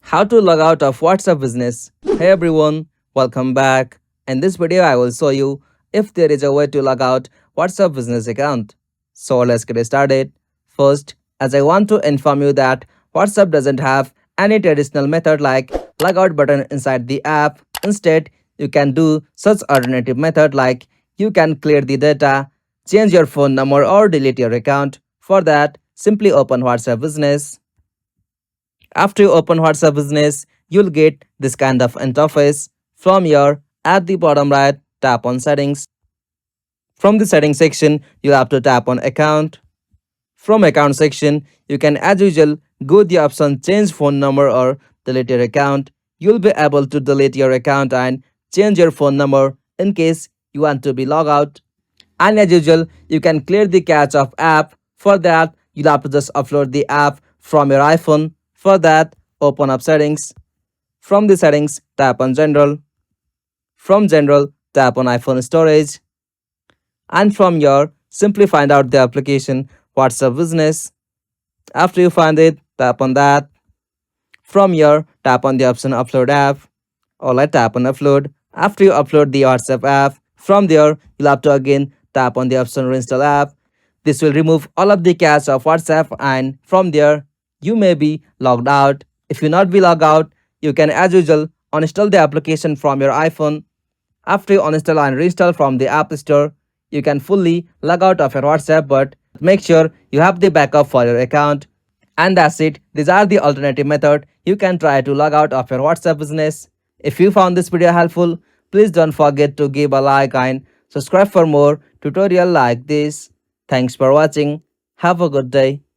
How to log out of WhatsApp business. Hey everyone, welcome back. In this video, I will show you if there is a way to log out WhatsApp business account. So let's get started. First, as I want to inform you that WhatsApp doesn't have any traditional method like logout button inside the app. Instead, you can do such alternative method like you can clear the data, change your phone number or delete your account. For that, simply open WhatsApp business. After you open WhatsApp Business, you'll get this kind of interface. From here, at the bottom right, tap on Settings. From the Settings section, you have to tap on Account. From Account section, you can as usual go the option Change Phone Number or Delete Your Account. You'll be able to delete your account and change your phone number in case you want to be logged out. And as usual, you can clear the cache of app. For that, you'll have to just upload the app from your iPhone. For that, open up Settings. From the Settings, tap on General. From General, tap on iPhone Storage. And from here, simply find out the application WhatsApp Business. After you find it, tap on that. From here, tap on the option Upload App. Alright, tap on Upload. After you upload the WhatsApp app, from there, you'll have to again tap on the option Reinstall App. This will remove all of the cache of WhatsApp, and from there, you may be logged out. If you not be logged out, you can as usual uninstall the application from your iPhone. After you uninstall and reinstall from the App Store, you can fully log out of your WhatsApp, but make sure you have the backup for your account. And that's it. These are the alternative method you can try to log out of your WhatsApp business. If you found this video helpful, please don't forget to give a like and subscribe for more tutorial like this. Thanks for watching. Have a good day.